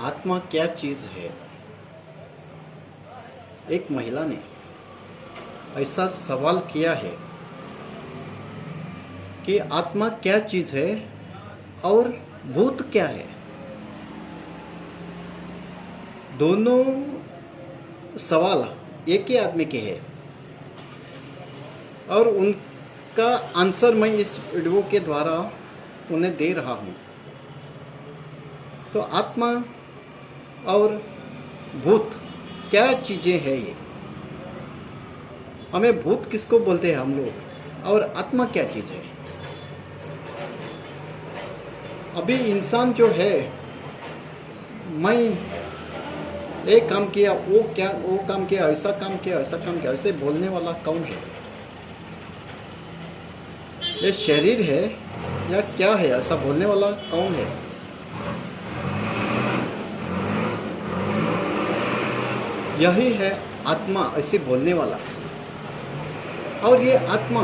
आत्मा क्या चीज है। एक महिला ने ऐसा सवाल किया है कि आत्मा क्या चीज है और भूत क्या है। दोनों सवाल एक ही आदमी के हैं और उनका आंसर मैं इस वीडियो के द्वारा उन्हें दे रहा हूं। तो आत्मा और भूत क्या चीजें हैं ये। हमें भूत किसको बोलते हैं हम लोग, और आत्मा क्या चीज है। अभी इंसान जो है, मैं एक काम किया, वो काम किया, ऐसा काम किया, ऐसा काम किया, ऐसे बोलने वाला कौन है। ये शरीर है या क्या है, ऐसा बोलने वाला कौन है। यही है आत्मा, ऐसे बोलने वाला। और ये आत्मा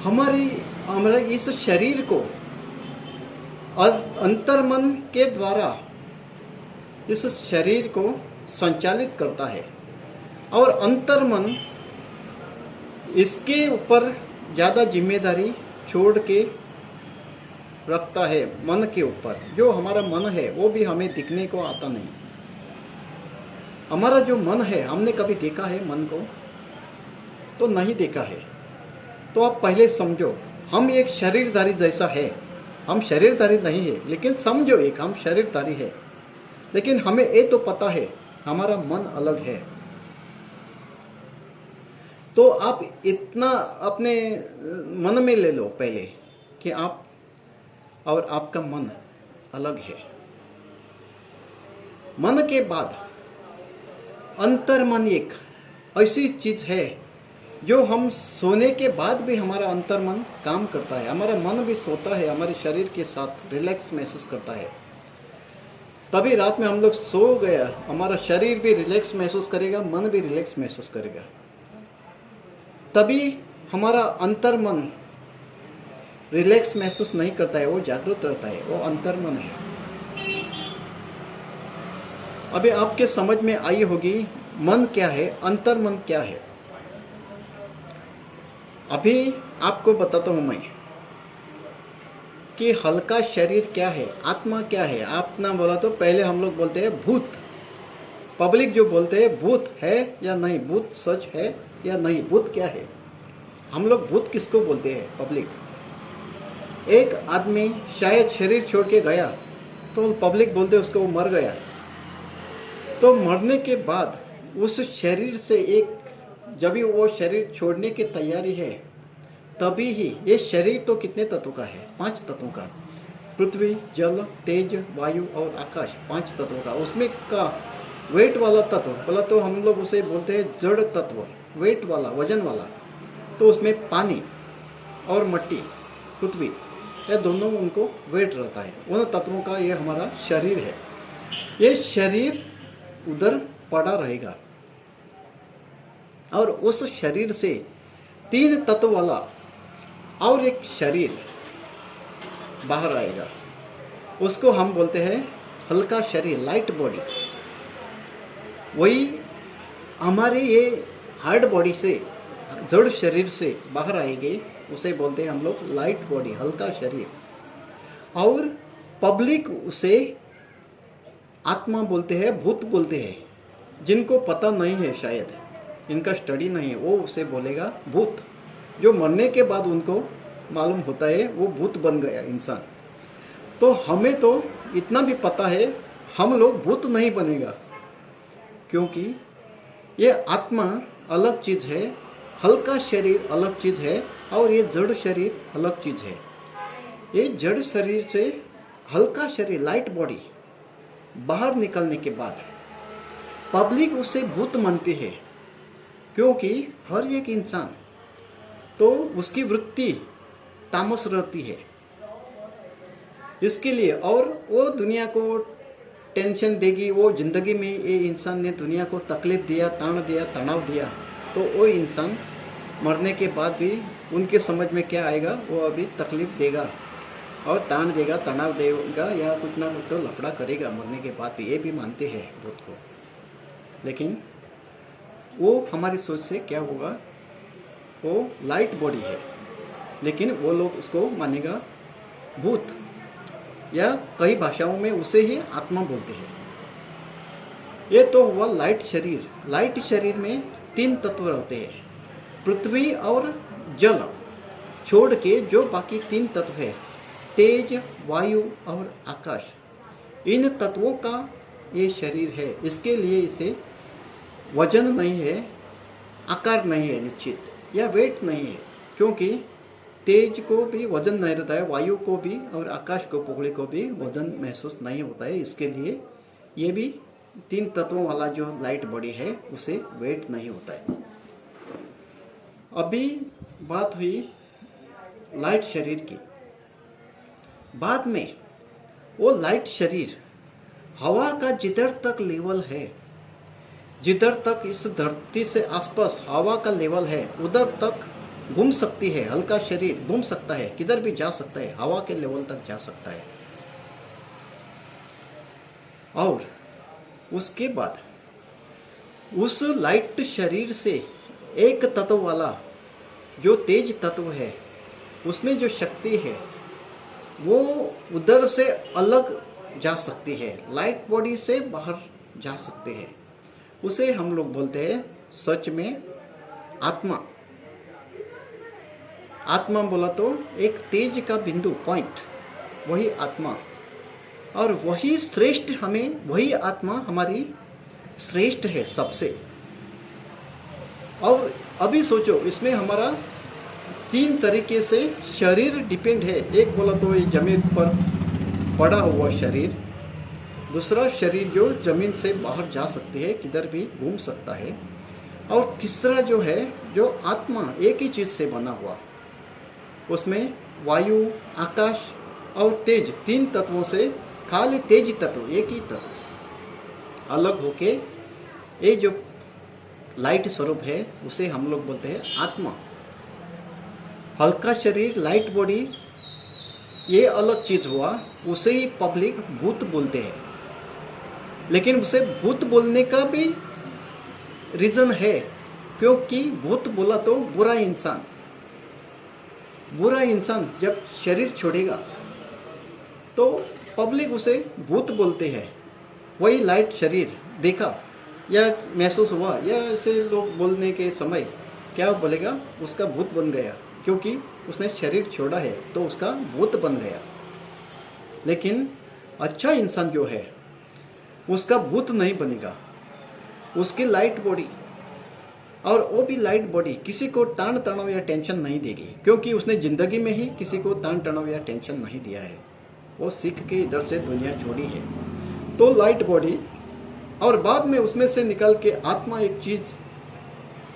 हमारे इस शरीर को अंतर्मन के द्वारा इस शरीर को संचालित करता है, और अंतर्मन इसके ऊपर ज्यादा जिम्मेदारी छोड़ के रखता है मन के ऊपर। जो हमारा मन है वो भी हमें दिखने को आता नहीं। हमारा जो मन है, हमने कभी देखा है मन को? तो नहीं देखा है। तो आप पहले समझो, हम एक शरीरधारी जैसा है। हम शरीरधारी नहीं है, लेकिन समझो एक हम शरीरधारी है। लेकिन हमें ये तो पता है हमारा मन अलग है। तो आप इतना अपने मन में ले लो पहले कि आप और आपका मन अलग है। मन के बाद अंतर्मन एक ऐसी चीज है जो हम सोने के बाद भी हमारा अंतर्मन काम करता है। हमारा मन भी सोता है, हमारे शरीर के साथ रिलैक्स महसूस करता है। तभी रात में हम लोग सो गया, हमारा शरीर भी रिलैक्स महसूस करेगा, मन भी रिलैक्स महसूस करेगा। तभी हमारा अंतर्मन रिलैक्स महसूस नहीं करता है, वो जागरूक रहता है, वो अंतर्मन है। अभी आपके समझ में आई होगी मन क्या है, अंतर्मन क्या है। अभी आपको बताता हूं मैं कि हल्का शरीर क्या है, आत्मा क्या है। आप ना बोला तो पहले हम लोग बोलते हैं भूत। पब्लिक जो बोलते हैं भूत है या नहीं, भूत सच है या नहीं, भूत क्या है। हम लोग भूत किसको बोलते हैं पब्लिक। एक आदमी शायद शरीर छोड़ के गया तो पब्लिक बोलते उसको वो मर गया। तो मरने के बाद उस शरीर से एक, जब भी वो शरीर छोड़ने की तैयारी है, तभी ही ये शरीर तो कितने तत्वों का है, 5 तत्वों का। पृथ्वी, जल, तेज, वायु और आकाश, 5 तत्वों का। उसमें का वेट वाला तत्व बोला तो हम लोग उसे बोलते हैं जड़ तत्व, वेट वाला, वजन वाला। तो उसमें पानी और मिट्टी, पृथ्वी, ये दोनों उनको वेट रहता है। उन तत्वों का ये हमारा शरीर है। ये शरीर उधर पड़ा रहेगा और उस शरीर से 3 तत्व वाला और एक शरीर बाहर आएगा। उसको हम बोलते हैं हल्का शरीर, लाइट बॉडी। वही हमारे ये हार्ड बॉडी से, जड़ शरीर से बाहर आएंगे, उसे बोलते हैं हम लोग लाइट बॉडी, हल्का शरीर। और पब्लिक उसे आत्मा बोलते हैं, भूत बोलते हैं। जिनको पता नहीं है, शायद इनका स्टडी नहीं है, वो उसे बोलेगा भूत। जो मरने के बाद उनको मालूम होता है वो भूत बन गया इंसान। तो हमें तो इतना भी पता है हम लोग भूत नहीं बनेगा, क्योंकि ये आत्मा अलग चीज है, हल्का शरीर अलग चीज है, और ये जड़ शरीर अलग चीज है। ये जड़ शरीर से हल्का शरीर, लाइट बॉडी बाहर निकलने के बाद पब्लिक उसे भूत मानती है, क्योंकि हर एक इंसान तो उसकी वृत्ति तामस रहती है इसके लिए, और वो दुनिया को टेंशन देगी। वो जिंदगी में ये इंसान ने दुनिया को तकलीफ दिया, ताण दिया, तनाव दिया, तो वो इंसान मरने के बाद भी उनके समझ में क्या आएगा, वो अभी तकलीफ देगा। और तान देगा, तनाव देगा या कुछ ना कुछ तो लफड़ा करेगा मरने के बाद भी, ये भी मानते हैं भूत को। लेकिन वो हमारी सोच से क्या होगा, वो लाइट बॉडी है, लेकिन वो लोग उसको मानेगा भूत, या कई भाषाओं में उसे ही आत्मा बोलते हैं। ये तो हुआ लाइट शरीर। लाइट शरीर में 3 तत्व रहते हैं, पृथ्वी और जल छोड़ के जो बाकी 3 तत्व है, तेज, वायु और आकाश, इन तत्वों का ये शरीर है। इसके लिए इसे वजन नहीं है, आकार नहीं है निश्चित, या वेट नहीं है, क्योंकि तेज को भी वजन नहीं रहता है, वायु को भी और आकाश को, पगड़े को भी वजन महसूस नहीं होता है। इसके लिए ये भी 3 तत्वों वाला जो लाइट बॉडी है उसे वेट नहीं होता है। अभी बात हुई लाइट शरीर की। बाद में वो लाइट शरीर हवा का जिधर तक लेवल है, जिधर तक इस धरती से आसपास हवा का लेवल है, उधर तक घूम सकती है। हल्का शरीर घूम सकता है, किधर भी जा सकता है, हवा के लेवल तक जा सकता है। और उसके बाद उस लाइट शरीर से एक तत्व वाला जो तेज तत्व है, उसमें जो शक्ति है वो उधर से अलग जा सकती है, लाइट बॉडी से बाहर जा सकते हैं। उसे हम लोग बोलते हैं सच में आत्मा। आत्मा बोला तो एक तेज का बिंदु, पॉइंट, वही आत्मा। और वही श्रेष्ठ, हमें वही आत्मा हमारी श्रेष्ठ है सबसे। और अभी सोचो, इसमें हमारा 3 तरीके से शरीर डिपेंड है। एक बोला तो ये जमीन पर पड़ा हुआ शरीर, दूसरा शरीर जो जमीन से बाहर जा सकते हैं, किधर भी घूम सकता है, और तीसरा जो है जो आत्मा एक ही चीज से बना हुआ, उसमें वायु, आकाश और तेज, 3 तत्वों से खाली तेज तत्व, एक ही तत्व अलग होके ये जो लाइट स्वरूप है उसे हम लोग बोलते हैं आत्मा। हल्का शरीर, लाइट बॉडी, ये अलग चीज हुआ, उसे ही पब्लिक भूत बोलते हैं। लेकिन उसे भूत बोलने का भी रीजन है, क्योंकि भूत बोला तो बुरा इंसान, बुरा इंसान जब शरीर छोड़ेगा तो पब्लिक उसे भूत बोलते हैं। वही लाइट शरीर देखा या महसूस हुआ, या ऐसे लोग बोलने के समय क्या बोलेगा, उसका भूत बन गया, क्योंकि उसने शरीर छोड़ा है तो उसका भूत बन गया। लेकिन अच्छा इंसान जो है उसका भूत नहीं बनेगा, उसकी लाइट बॉडी, और वो भी लाइट बॉडी किसी को तान तनाव या टेंशन नहीं देगी, क्योंकि उसने जिंदगी में ही किसी को तान तनाव या टेंशन नहीं दिया है। वो सीख के इधर से दुनिया छोड़ी है। तो लाइट बॉडी, और बाद में उसमें से निकल के आत्मा एक चीज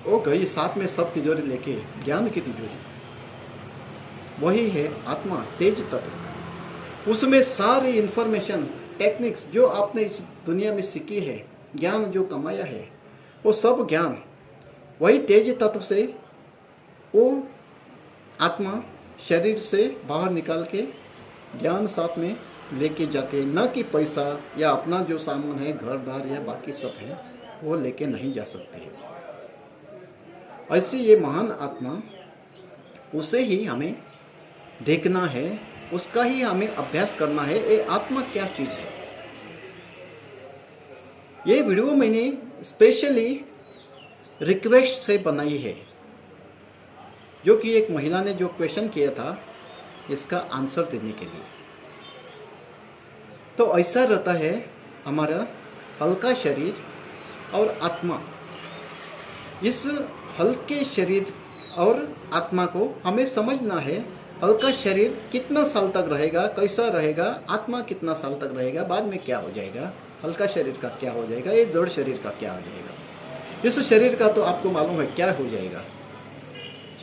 वो गई साथ में, सब तिजोरी लेके, ज्ञान की तिजोरी, वही है आत्मा, तेज तत्व। उसमें सारी इंफॉर्मेशन, टेक्निक्स जो आपने इस दुनिया में सीखी है, ज्ञान जो कमाया है, वो सब ज्ञान वही तेज तत्व से वो आत्मा शरीर से बाहर निकाल के ज्ञान साथ में लेके जाते हैं। न कि पैसा या अपना जो सामान है, घर दार या बाकी सब है, वो लेके नहीं जा सकते। ऐसी ये महान आत्मा, उसे ही हमें देखना है, उसका ही हमें अभ्यास करना है। ये आत्मा क्या चीज है, ये वीडियो मैंने स्पेशली रिक्वेस्ट से बनाई है, जो कि एक महिला ने जो क्वेश्चन किया था इसका आंसर देने के लिए। तो ऐसा रहता है हमारा हल्का शरीर और आत्मा। इस हल्के शरीर और आत्मा को हमें समझना है। हल्का शरीर कितना साल तक रहेगा, कैसा रहेगा, आत्मा कितना साल तक रहेगा, बाद में क्या हो जाएगा, हल्का शरीर का क्या हो जाएगा, ये जड़ शरीर का क्या हो जाएगा। इस शरीर का तो आपको मालूम है क्या हो जाएगा।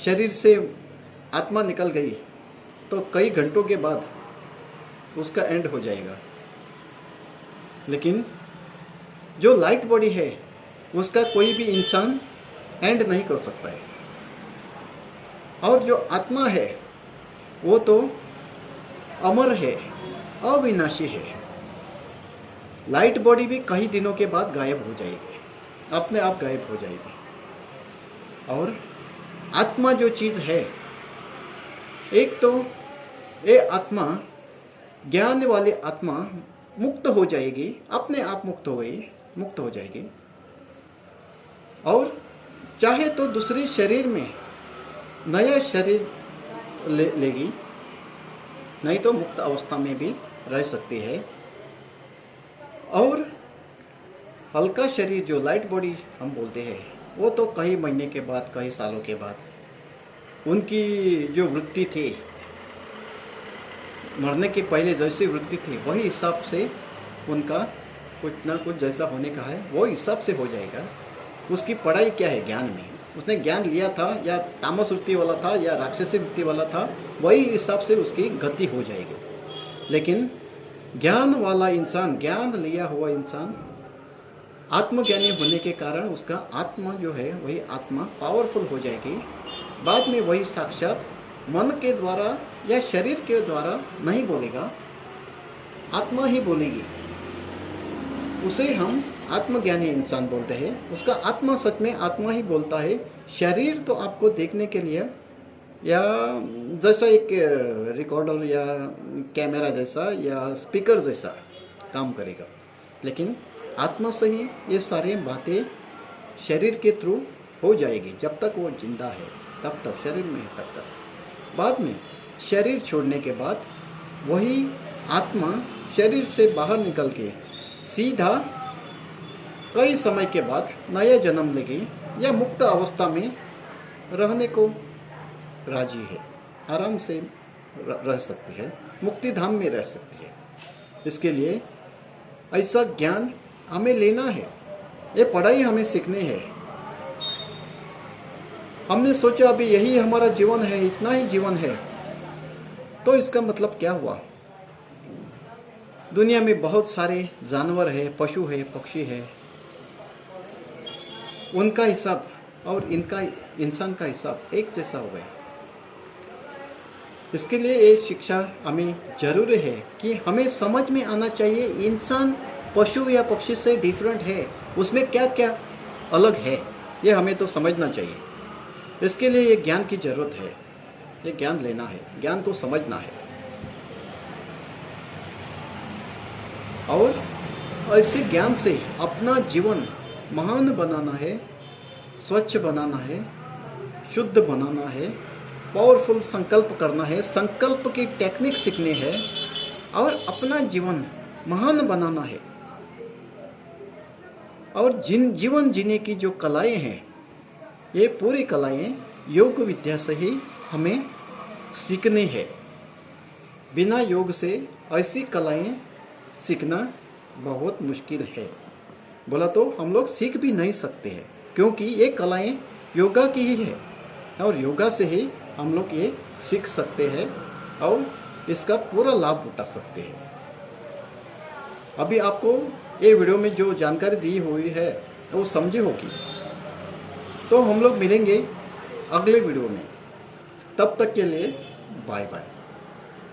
शरीर से आत्मा निकल गई तो कई घंटों के बाद उसका एंड हो जाएगा। लेकिन जो लाइट बॉडी है उसका कोई भी इंसान एंड नहीं कर सकता है। और जो आत्मा है वो तो अमर है, अविनाशी है। लाइट बॉडी भी कई दिनों के बाद गायब हो जाएगी, अपने आप गायब हो जाएगी। और आत्मा जो चीज है, एक तो ये आत्मा, ज्ञान वाली आत्मा मुक्त हो जाएगी, अपने आप मुक्त हो जाएगी। और चाहे तो दूसरे शरीर में नया शरीर लेगी, नहीं तो मुक्त अवस्था में भी रह सकती है। और हल्का शरीर जो लाइट बॉडी हम बोलते हैं, वो तो कई महीने के बाद, कई सालों के बाद उनकी जो वृत्ति थी, मरने के पहले जैसी वृत्ति थी, वही हिसाब से उनका कुछ ना कुछ जैसा होने का है वो हिसाब से हो जाएगा। उसकी पढ़ाई क्या है? ज्ञान में उसने ज्ञान लिया था, या तामस वृत्ति वाला था या राक्षसी वृत्ति वाला था, वही हिसाब से उसकी गति हो जाएगी। लेकिन ज्ञान वाला इंसान, ज्ञान लिया हुआ इंसान, आत्मज्ञानी होने के कारण उसका आत्मा जो है वही आत्मा पावरफुल हो जाएगी। बाद में वही साक्षात मन के द्वारा या शरीर के द्वारा नहीं बोलेगा, आत्मा ही बोलेगी। उसे हम आत्मज्ञानी इंसान बोलते हैं। उसका आत्मा सच में आत्मा ही बोलता है। शरीर तो आपको देखने के लिए या जैसा एक रिकॉर्डर या कैमरा जैसा या स्पीकर जैसा काम करेगा, लेकिन आत्मा से ही ये सारी बातें शरीर के थ्रू हो जाएगी। जब तक वो जिंदा है तब तक, शरीर में है तब तक। बाद में शरीर छोड़ने के बाद वही आत्मा शरीर से बाहर निकल के सीधा कई समय के बाद नया जन्म लेगी या मुक्त अवस्था में रहने को राजी है, आराम से रह सकती है, मुक्ति धाम में रह सकती है। इसके लिए ऐसा ज्ञान हमें लेना है, ये पढ़ाई हमें सीखनी है। हमने सोचा अभी यही हमारा जीवन है, इतना ही जीवन है, तो इसका मतलब क्या हुआ? दुनिया में बहुत सारे जानवर है, पशु है, पक्षी है, उनका हिसाब और इनका, इंसान का हिसाब एक जैसा हो गया। इसके लिए ये शिक्षा हमें जरूरी है कि हमें समझ में आना चाहिए इंसान पशु या पक्षी से डिफरेंट है, उसमें क्या क्या अलग है, ये हमें तो समझना चाहिए। इसके लिए ये ज्ञान की जरूरत है, ये ज्ञान लेना है, ज्ञान को समझना है। और ऐसे ज्ञान से अपना जीवन महान बनाना है, स्वच्छ बनाना है, शुद्ध बनाना है, पावरफुल संकल्प करना है, संकल्प की टेक्निक सीखनी है और अपना जीवन महान बनाना है। और जीवन जीने की जो कलाएं हैं, ये पूरी कलाएं योग विद्या से ही हमें सीखनी है। बिना योग से ऐसी कलाएं सीखना बहुत मुश्किल है। बोला तो हम लोग सीख भी नहीं सकते हैं, क्योंकि ये कलाएं योगा की ही है और योगा से ही हम लोग ये सीख सकते हैं और इसका पूरा लाभ उठा सकते हैं। अभी आपको ये वीडियो में जो जानकारी दी हुई है वो समझी होगी। तो हम लोग मिलेंगे अगले वीडियो में, तब तक के लिए बाय बाय।